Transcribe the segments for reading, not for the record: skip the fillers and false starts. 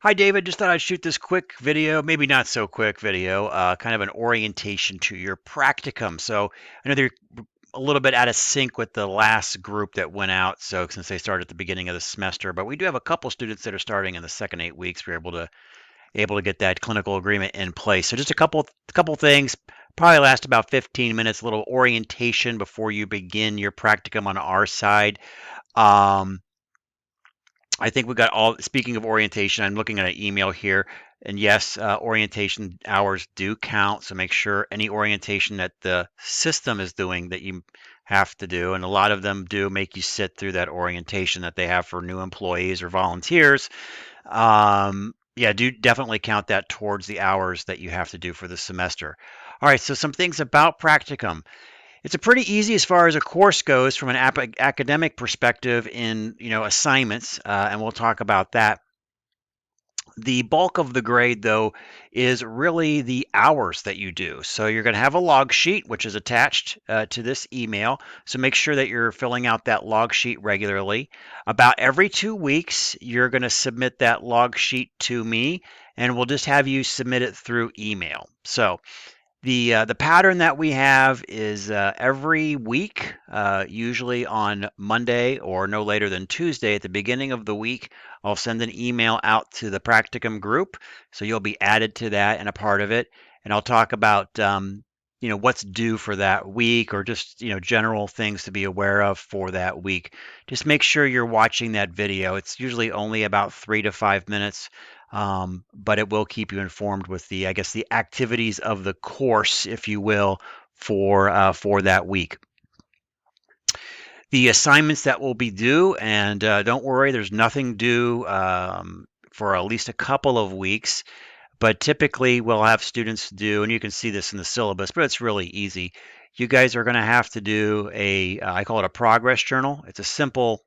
Hi, David. Just thought I'd shoot this quick video, maybe not so quick video, kind of an orientation to your practicum. So I know they're a little bit out of sync with the last group that went out. So since they started at the beginning of the semester, but we do have a couple students that are starting in the second 8 weeks. We're able to get that clinical agreement in place. So just a couple things. Probably last about 15 minutes. A little orientation before you begin your practicum on our side. Um, I think we got all. Speaking of orientation, I'm looking at an email here, and yes, orientation hours do count. So make sure any orientation that the system is doing that you have to do, and a lot of them do make you sit through that orientation that they have for new employees or volunteers. Yeah, do definitely count that towards the hours that you have to do for the semester. All right, so some things about practicum. It's a pretty easy as far as a course goes from an academic perspective in assignments, and we'll talk about that. The bulk of the grade, though, is really the hours that you do. So you're going to have a log sheet, which is attached to this email. So make sure that you're filling out that log sheet regularly. About every 2 weeks, you're going to submit that log sheet to me, and we'll just have you submit it through email. So the pattern that we have is every week, usually on Monday or no later than Tuesday at the beginning of the week, I'll send an email out to the practicum group, so you'll be added to that and a part of it. And I'll talk about what's due for that week, or just general things to be aware of for that week. Just make sure you're watching that video. It's usually only about 3 to 5 minutes, but it will keep you informed with the, I guess, the activities of the course, if you will, for that week. The assignments that will be due, and don't worry, there's nothing due for at least a couple of weeks. But typically, we'll have students do, and you can see this in the syllabus, but it's really easy. You guys are going to have to do I call it a progress journal. It's a simple,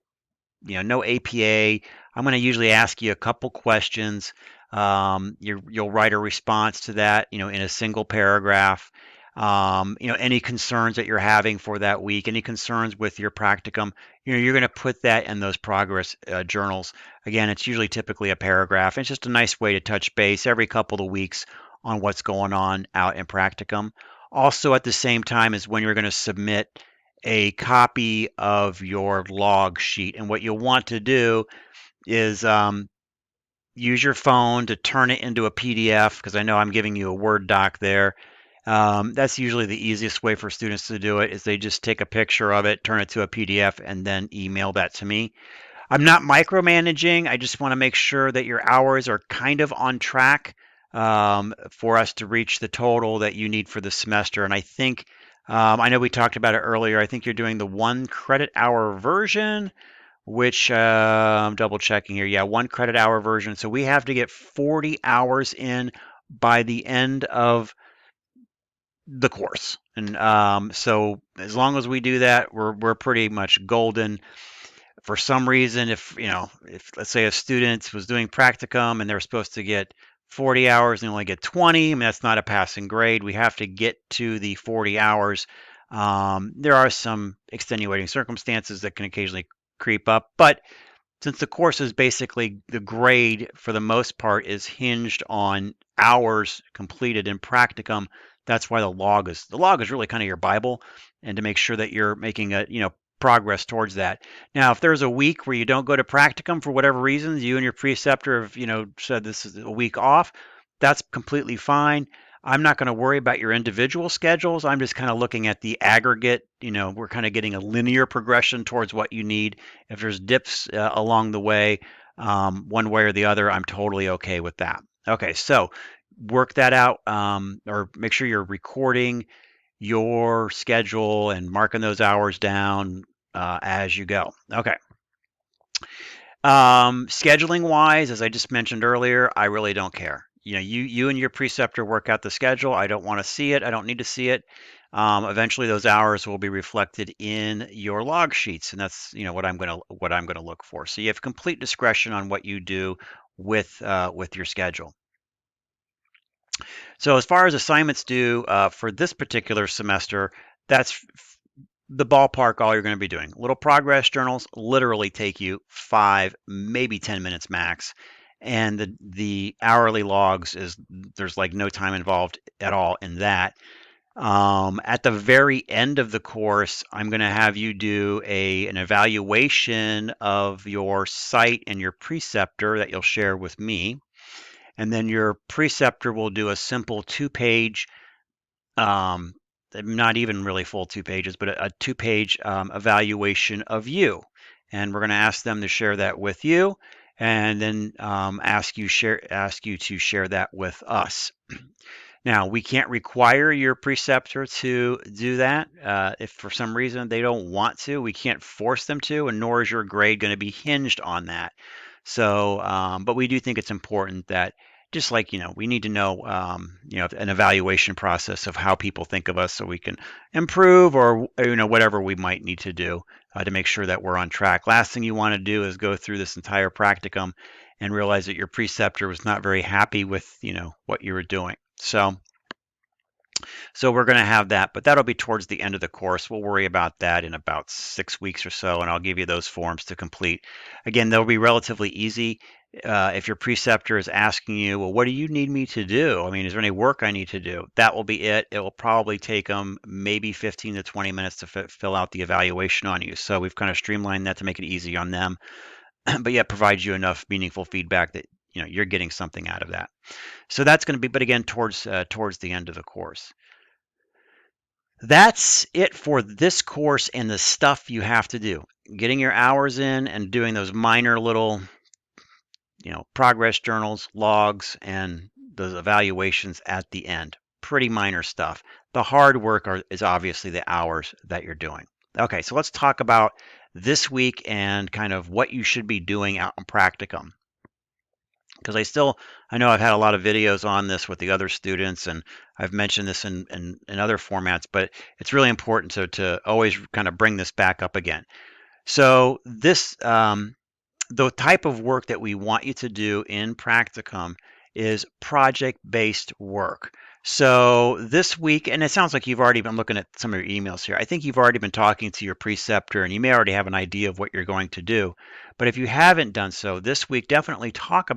no APA. I'm going to usually ask you a couple questions. You'll write a response to that, in a single paragraph. Any concerns that you're having for that week, any concerns with your practicum, you're going to put that in those progress journals. Again, it's usually typically a paragraph. It's just a nice way to touch base every couple of weeks on what's going on out in practicum. Also, at the same time is when you're going to submit a copy of your log sheet. And what you'll want to do is use your phone to turn it into a PDF, because I know I'm giving you a Word doc there. That's usually the easiest way for students to do it, is they just take a picture of it, turn it to a PDF, and then email that to me. I'm not micromanaging. I just want to make sure that your hours are kind of on track for us to reach the total that you need for the semester. And I think, I know we talked about it earlier. I think you're doing the 1 credit hour version, which I'm double checking here. Yeah, 1 credit hour version. So we have to get 40 hours in by the end of the course. And so as long as we do that, we're pretty much golden. For some reason, if let's say a student was doing practicum and they're supposed to get 40 hours and they only get 20, I mean, that's not a passing grade. We have to get to the 40 hours. There are some extenuating circumstances that can occasionally creep up, but since the course is basically, the grade for the most part is hinged on hours completed in practicum, that's why the log is really kind of your Bible, and to make sure that you're making progress towards that. Now, if there's a week where you don't go to practicum for whatever reasons, you and your preceptor have said this is a week off, that's completely fine. I'm not going to worry about your individual schedules. I'm just kind of looking at the aggregate. We're kind of getting a linear progression towards what you need. If there's dips along the way, one way or the other, I'm totally okay with that. Okay, so work that out, or make sure you're recording your schedule and marking those hours down as you go. Okay. Scheduling wise, as I just mentioned earlier, I really don't care. You and your preceptor work out the schedule. I don't want to see it. I don't need to see it. Eventually, those hours will be reflected in your log sheets, and that's what I'm gonna look for. So you have complete discretion on what you do with your schedule. So as far as assignments due for this particular semester, that's the ballpark all you're going to be doing. Little progress journals literally take you 5, maybe 10 minutes max. and the hourly logs is there's like no time involved at all in that. At the very end of the course, I'm going to have you do an evaluation of your site and your preceptor that you'll share with me. And then your preceptor will do a simple 2-page, um, not even really full 2 pages, but a 2-page evaluation of you. And we're going to ask them to share that with you, and then ask you to share that with us. Now, we can't require your preceptor to do that. If for some reason they don't want to, we can't force them to, and nor is your grade going to be hinged on that. So, but we do think it's important that just like, we need to know, an evaluation process of how people think of us so we can improve or, whatever we might need to do to make sure that we're on track. Last thing you want to do is go through this entire practicum and realize that your preceptor was not very happy with, what you were doing. So we're going to have that, but that'll be towards the end of the course. We'll worry about that in about 6 weeks or so, and I'll give you those forms to complete. Again, they'll be relatively easy. If your preceptor is asking you, well, what do you need me to do? I mean, is there any work I need to do? That will be it. It will probably take them maybe 15 to 20 minutes to fill out the evaluation on you. So we've kind of streamlined that to make it easy on them, but yet provide you enough meaningful feedback that you're getting something out of that. So that's going to be, but again, towards the end of the course. That's it for this course and the stuff you have to do. Getting your hours in and doing those minor little, progress journals, logs, and those evaluations at the end. Pretty minor stuff. The hard work is obviously the hours that you're doing. Okay, so let's talk about this week and kind of what you should be doing out in practicum. Because I know I've had a lot of videos on this with the other students, and I've mentioned this in other formats, but it's really important to always kind of bring this back up again. So the type of work that we want you to do in practicum is project-based work. So this week, and it sounds like you've already been looking at some of your emails here. I think you've already been talking to your preceptor and you may already have an idea of what you're going to do. But if you haven't done so this week, definitely talk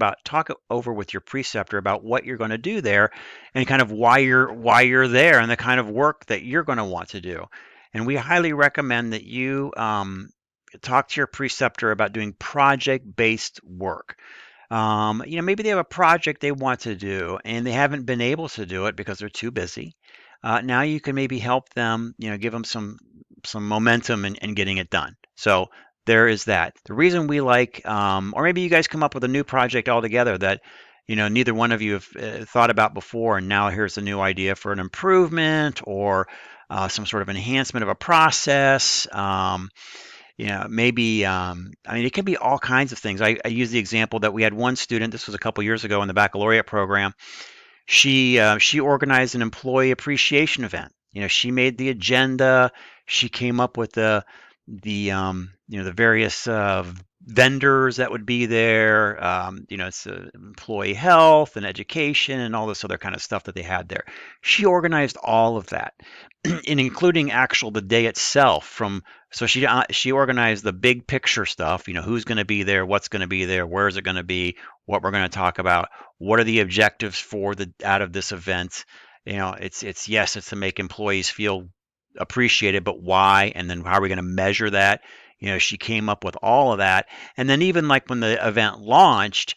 over with your preceptor about what you're going to do there and kind of why you're there and the kind of work that you're going to want to do. And we highly recommend that you talk to your preceptor about doing project-based work. Maybe they have a project they want to do and they haven't been able to do it because they're too busy. Now you can maybe help them, give them some momentum in getting it done. So there is that. The reason we like, or maybe you guys come up with a new project altogether that neither one of you have thought about before, and now here's a new idea for an improvement or some sort of enhancement of a process. Maybe, I mean, it can be all kinds of things. I use the example that we had one student, this was a couple years ago in the baccalaureate program. She organized an employee appreciation event. She made the agenda. She came up with the various vendors that would be there. It's employee health and education and all this other kind of stuff that they had there. She organized all of that, and including the day itself. So she organized the big picture stuff. Who's going to be there, what's going to be there, where is it going to be, what we're going to talk about, what are the objectives for the out of this event. It's to make employees feel appreciated, but why? And then how are we going to measure that? She came up with all of that. And then even like when the event launched,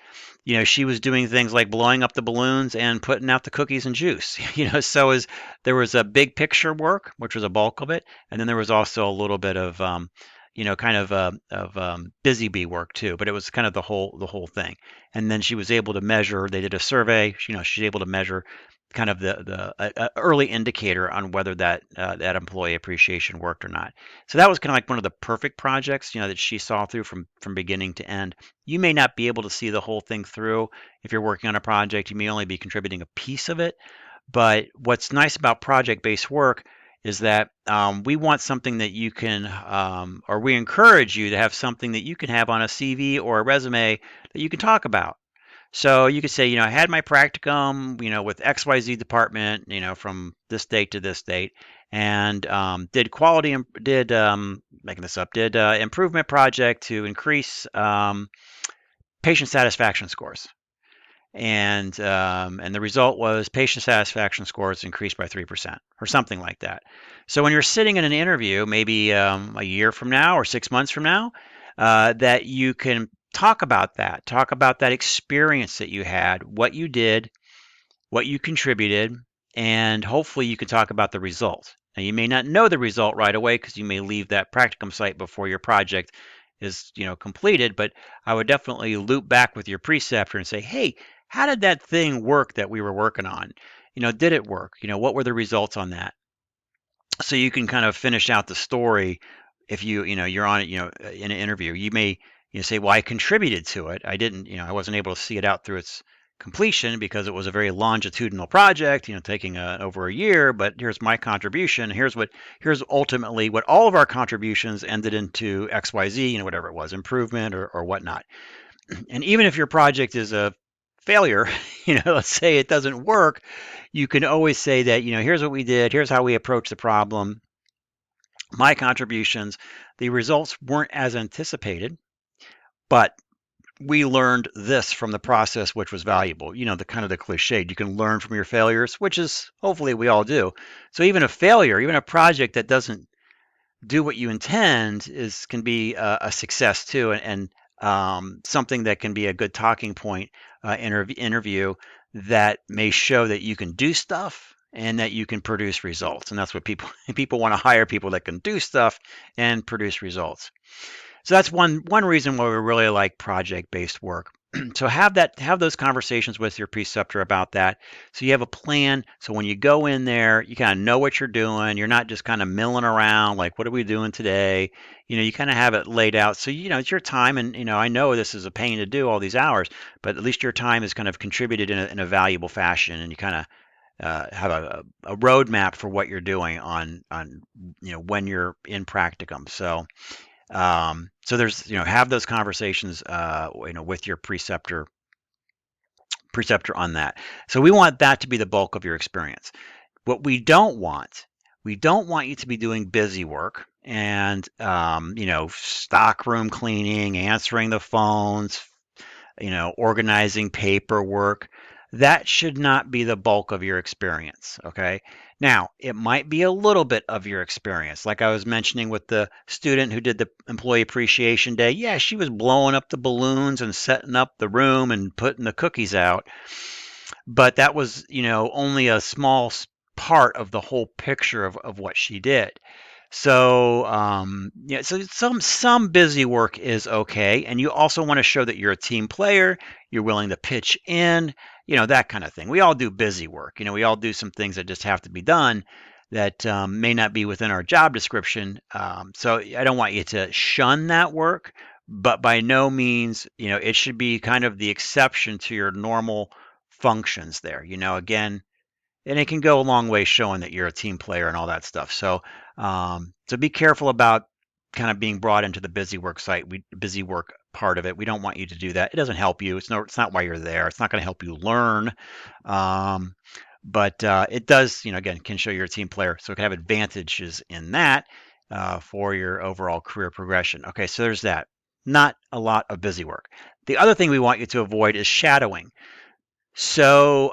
she was doing things like blowing up the balloons and putting out the cookies and juice. So there was a big picture work, which was a bulk of it, and then there was also a little bit of kind of busy bee work too, but it was kind of the whole thing. And then she was able to measure. They did a survey. She's able to measure kind of the early indicator on whether that employee appreciation worked or not. So that was kind of like one of the perfect projects, that she saw through from beginning to end. You may not be able to see the whole thing through if you're working on a project. You may only be contributing a piece of it. But what's nice about project-based work is that we want something that you can, or we encourage you to have something that you can have on a CV or a resume that you can talk about. So you could say, I had my practicum, with XYZ department, from this date to this date, and did improvement project to increase patient satisfaction scores. And the result was patient satisfaction scores increased by 3% or something like that. So when you're sitting in an interview, maybe a year from now or 6 months from now, that you can talk about that experience that you had, what you did, what you contributed, and hopefully you can talk about the result. Now, you may not know the result right away because you may leave that practicum site before your project is, completed, but I would definitely loop back with your preceptor and say, "Hey, how did that thing work that we were working on? Did it work? What were the results on that?" So you can kind of finish out the story if you're on it, in an interview. You may say, "Well, I contributed to it. I didn't, I wasn't able to see it out through its completion because it was a very longitudinal project, taking over a year, but here's my contribution. Here's ultimately what all of our contributions ended into XYZ, whatever it was, improvement or whatnot." And even if your project is a failure, let's say it doesn't work, you can always say that, here's what we did, here's how we approached the problem, my contributions, the results weren't as anticipated, but we learned this from the process, which was valuable. The kind of the cliched, you can learn from your failures, which is hopefully we all do. So even a failure, even a project that doesn't do what you intend can be a success too, and something that can be a good talking point interview that may show that you can do stuff and that you can produce results. And that's what people want to hire, people that can do stuff and produce results. So that's one reason why we really like project-based work. So have those conversations with your preceptor about that. So you have a plan. So when you go in there, you kind of know what you're doing. You're not just kind of milling around like, what are we doing today? You kind of have it laid out. So it's your time, and I know this is a pain to do all these hours, but at least your time is kind of contributed in a valuable fashion, and you kind of have a roadmap for what you're doing on when you're in practicum. So there's have those conversations with your preceptor on that. So we want that to be the bulk of your experience. What we don't want you to be doing busy work and stock room cleaning, answering the phones, organizing paperwork. That should not be the bulk of your experience, okay? Now, it might be a little bit of your experience. Like I was mentioning with the student who did the Employee Appreciation Day. Yeah, she was blowing up the balloons and setting up the room and putting the cookies out. But that was, only a small part of the whole picture of what she did. So yeah, so some busy work is okay, and you also want to show that you're a team player, you're willing to pitch in, that kind of thing. We all do busy work. We all do some things that just have to be done that may not be within our job description. So I don't want you to shun that work, but by no means, it should be kind of the exception to your normal functions there. Again, and it can go a long way showing that you're a team player and all that stuff. So be careful about kind of being brought into the busy work part of it. We don't want you to do that. It doesn't help you. It's not why you're there. It's not going to help you learn. But it does, again, can show you're a team player. So it can have advantages in that for your overall career progression. Okay, so there's that. Not a lot of busy work. The other thing we want you to avoid is shadowing. So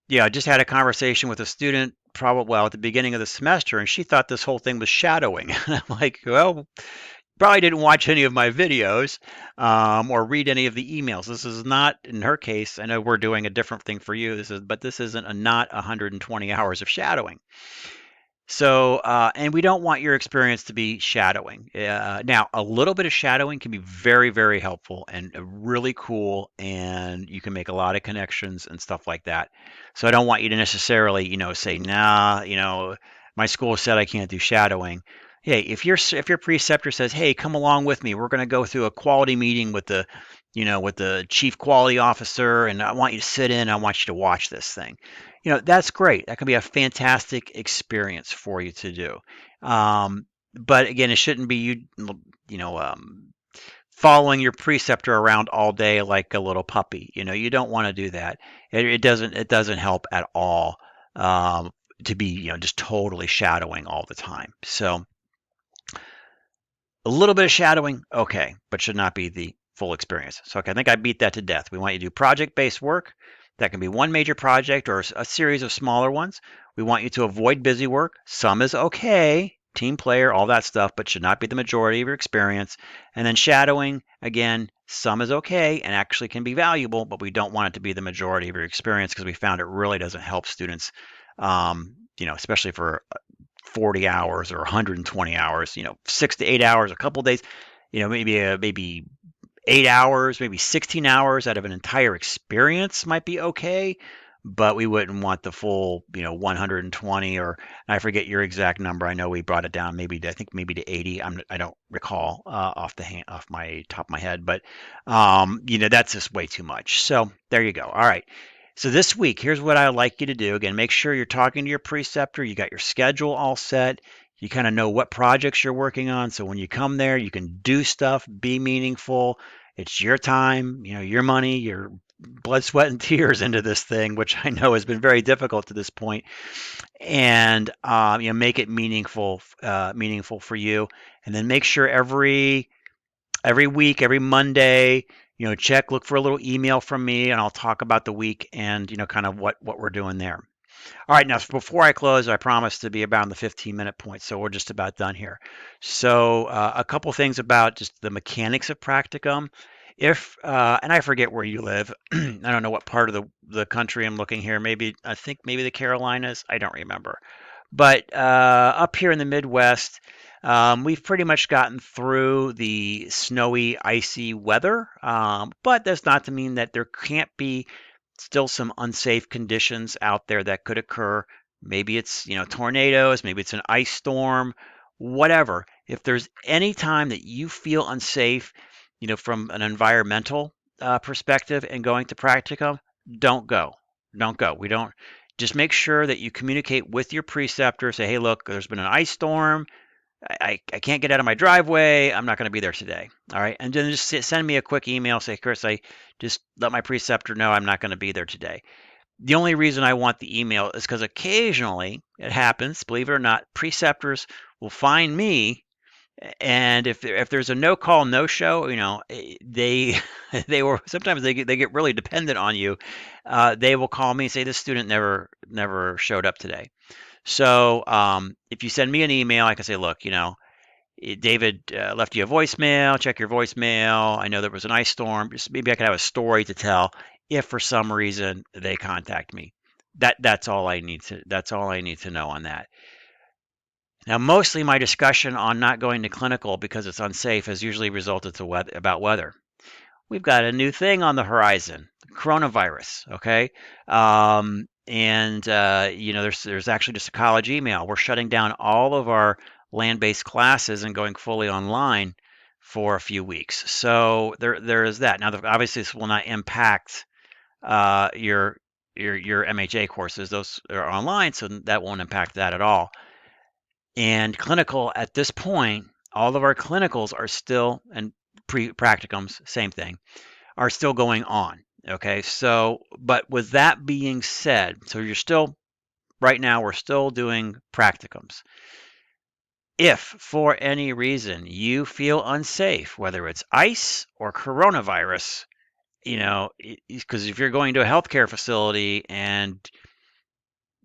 yeah, I just had a conversation with a student probably at the beginning of the semester, and she thought this whole thing was shadowing. And I'm like, well, probably didn't watch any of my videos or read any of the emails. This is not, in her case, I know we're doing a different thing for you. But this isn't not 120 hours of shadowing. So, and we don't want your experience to be shadowing. Now, a little bit of shadowing can be very, very helpful and really cool, and you can make a lot of connections and stuff like that. So I don't want you to necessarily, say, nah, my school said I can't do shadowing. Hey, if your preceptor says, hey, come along with me, we're going to go through a quality meeting with the chief quality officer, and I want you to sit in, I want you to watch this thing. That's great. That can be a fantastic experience for you to do. But again, it shouldn't be following your preceptor around all day like a little puppy. You don't want to do that. It doesn't help at all to be just totally shadowing all the time. So a little bit of shadowing, okay, but should not be the full experience. So okay, I think I beat that to death. We want you to do project-based work. That can be one major project or a series of smaller ones. We want you to avoid busy work. Some is okay, team player, all that stuff, but should not be the majority of your experience. And then shadowing, again, some is okay and actually can be valuable, but we don't want it to be the majority of your experience because we found it really doesn't help students, especially for 40 hours or 120 hours, 6 to 8 hours, a couple days, maybe 8 hours, maybe 16 hours out of an entire experience might be okay, but we wouldn't want the full, 120 or I forget your exact number. I know we brought it down I think maybe to 80. I don't recall off my top of my head, but that's just way too much. So there you go. All right. So this week, here's what I'd like you to do. Again, make sure you're talking to your preceptor. You got your schedule all set. You kind of know what projects you're working on. So when you come there, you can do stuff, be meaningful. It's your time, your money, your blood, sweat, and tears into this thing, which I know has been very difficult to this point. And make it meaningful for you. And then make sure every week, every Monday, look for a little email from me, and I'll talk about the week and kind of what we're doing there. All right, now before I close, I promise to be about the 15-minute point, so we're just about done here. So a couple things about just the mechanics of practicum. If and I forget where you live, I don't know what part of the country I'm looking here. I think maybe the Carolinas. I don't remember. But up here in the Midwest, we've pretty much gotten through the snowy, icy weather. But that's not to mean that there can't be still some unsafe conditions out there that could occur. Maybe it's, tornadoes, maybe it's an ice storm, whatever. If there's any time that you feel unsafe, from an environmental perspective and going to practicum, don't go. Don't go. We don't. Just make sure that you communicate with your preceptor. Say, hey, look, there's been an ice storm. I can't get out of my driveway. I'm not going to be there today. All right. And then just send me a quick email. Say, Chris, I just let my preceptor know I'm not going to be there today. The only reason I want the email is because occasionally it happens, believe it or not, preceptors will find me. And if there's a no call, no show, they sometimes they get really dependent on you. They will call me and say this student never showed up today. So if you send me an email, I can say, look, David left you a voicemail. Check your voicemail. I know there was an ice storm. Just maybe I could have a story to tell if for some reason they contact me. That's all I need to know on that. Now, mostly my discussion on not going to clinical because it's unsafe has usually resulted to about weather. We've got a new thing on the horizon, coronavirus. Okay, there's actually just a college email. We're shutting down all of our land-based classes and going fully online for a few weeks. So there is that. Now, obviously, this will not impact your MHA courses; those are online, so that won't impact that at all. And clinical at this point, all of our clinicals are still, and practicums, same thing, are still going on. Okay, so, but with that being said, so right now, we're still doing practicums. If for any reason you feel unsafe, whether it's ice or coronavirus, because if you're going to a healthcare facility and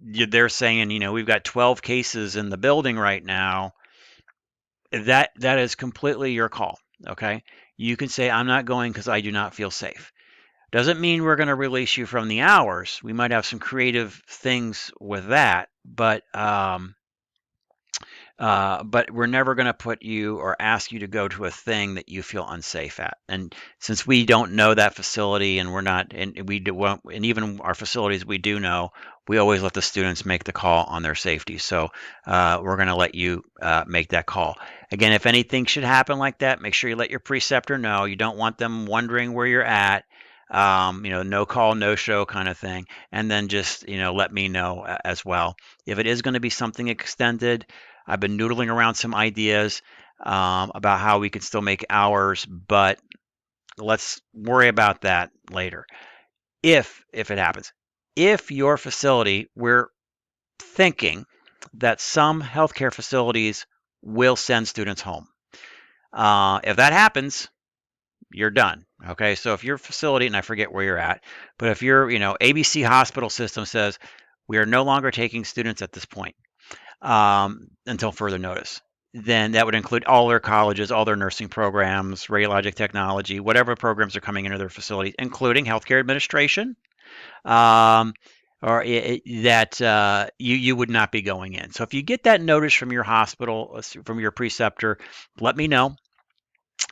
they're saying, we've got 12 cases in the building right now, that is completely your call. Okay, you can say, I'm not going because I do not feel safe. Doesn't mean we're going to release you from the hours. We might have some creative things with that, but we're never going to put you or ask you to go to a thing that you feel unsafe at. And since we don't know that facility, and we're not, and we do, and even our facilities we do know, we always let the students make the call on their safety. So we're going to let you make that call. Again, if anything should happen like that, make sure you let your preceptor know. You don't want them wondering where you're at. No call, no show kind of thing. And then just, let me know as well. If it is going to be something extended, I've been noodling around some ideas about how we can still make hours, but let's worry about that later. If it happens, if your facility, we're thinking that some healthcare facilities will send students home. If that happens, you're done. Okay, so if your facility, and I forget where you're at, but if your, ABC hospital system says we are no longer taking students at this point, until further notice, then that would include all their colleges, all their nursing programs, radiologic technology, whatever programs are coming into their facilities, including healthcare administration, um, or that you would not be going in. So if you get that notice from your hospital, from your preceptor, let me know,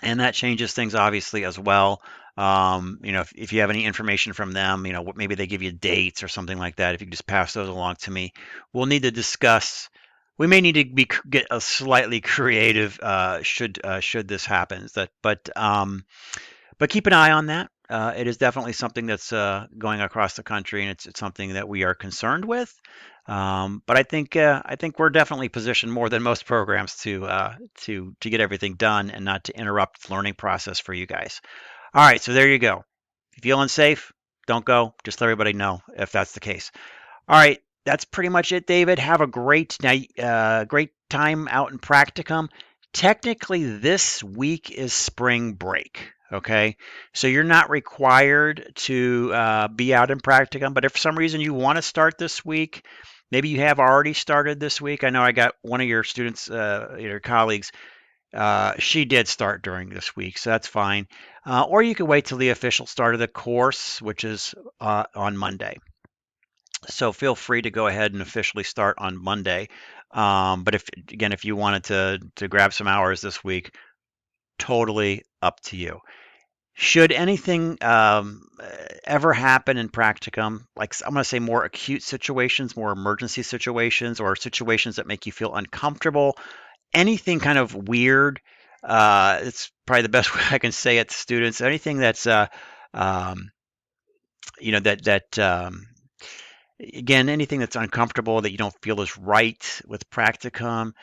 and that changes things obviously as well. If you have any information from them, maybe they give you dates or something like that. If you can just pass those along to me, we'll need to discuss. We may need to get a slightly creative should this happen. But keep an eye on that. It is definitely something that's going across the country, and it's something that we are concerned with. But I think we're definitely positioned more than most programs to get everything done and not to interrupt the learning process for you guys. All right, so there you go. If you feel unsafe, don't go. Just let everybody know if that's the case. All right, that's pretty much it, David. Have a great time out in practicum. Technically, this week is spring break. Okay, so you're not required to be out in practicum, but if for some reason you want to start this week, maybe you have already started this week. I know I got one of your students, your colleagues. She did start during this week, so that's fine. Or you can wait till the official start of the course, which is on Monday. So feel free to go ahead and officially start on Monday. But if you wanted to grab some hours this week, totally up to you. Should anything ever happen in practicum, like I'm going to say more acute situations, more emergency situations, or situations that make you feel uncomfortable, anything kind of weird, it's probably the best way I can say it to students. Anything that's um, again, anything that's uncomfortable that you don't feel is right with practicum,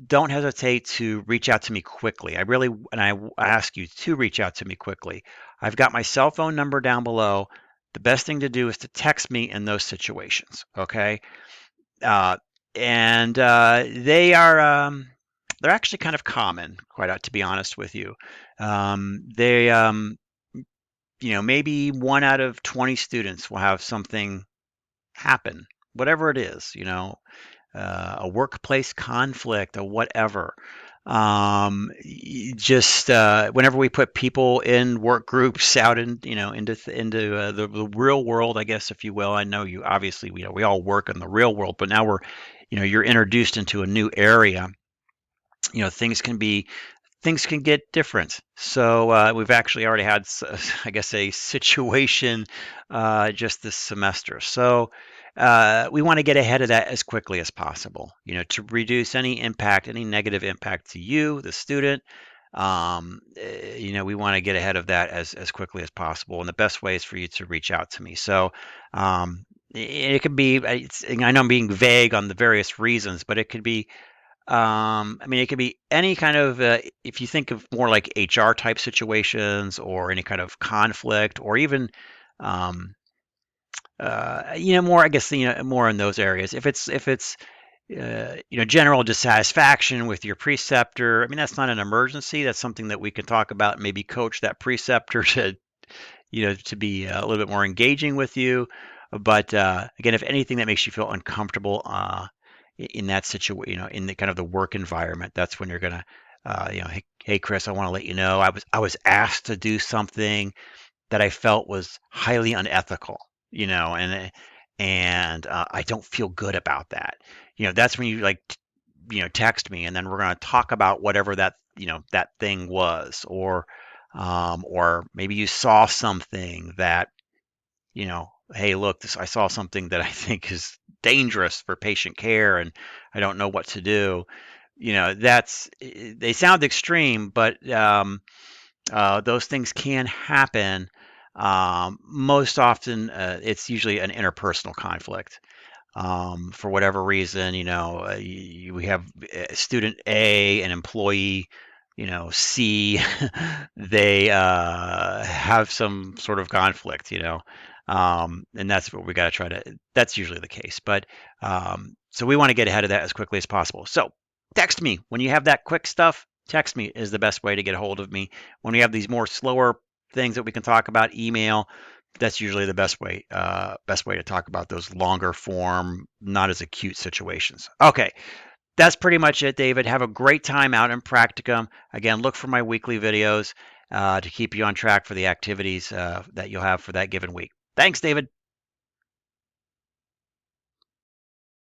don't hesitate to reach out to me quickly. I ask you to reach out to me quickly. I've got my cell phone number down below. The best thing to do is to text me in those situations. Okay, uh, and they're actually kind of common, to be honest with you. They maybe 1 out of 20 students will have something happen, whatever it is, a workplace conflict or whatever. Just whenever we put people in work groups out into the real world, I guess, if you will. I know you obviously we all work in the real world, but now you're introduced into a new area. Things can get different. So we've actually already had, I guess, a situation just this semester. So we want to get ahead of that as quickly as possible, to reduce any impact, any negative impact to you, the student. We want to get ahead of that as quickly as possible. And the best way is for you to reach out to me. So it could be, I know I'm being vague on the various reasons, but it could be it could be any kind of, if you think of more like HR type situations or any kind of conflict or even, um, more, I guess, more in those areas. If it's general dissatisfaction with your preceptor, that's not an emergency. That's something that we can talk about, maybe coach that preceptor to be a little bit more engaging with you. But again, if anything that makes you feel uncomfortable, in that situation, in the kind of the work environment, that's when you're gonna, hey Chris, I want to let you know I was asked to do something that I felt was highly unethical, and I don't feel good about that. That's when you text me, and then we're gonna talk about whatever that thing was, or maybe you saw something that hey, look, I saw something that I think is dangerous for patient care, and I don't know what to do. They sound extreme, but those things can happen. Most often, it's usually an interpersonal conflict. For whatever reason, we have student A and employee, C, they have some sort of conflict, and that's what we got to try to, that's usually the case. But so we want to get ahead of that as quickly as possible. So text me when you have that quick stuff. Text me is the best way to get a hold of me. When we have these more slower things that we can talk about, email, that's usually the best way to talk about those longer form, not as acute situations. Okay, that's pretty much it, David. Have a great time out in practicum. Again, look for my weekly videos to keep you on track for the activities that you'll have for that given week. Thanks, David.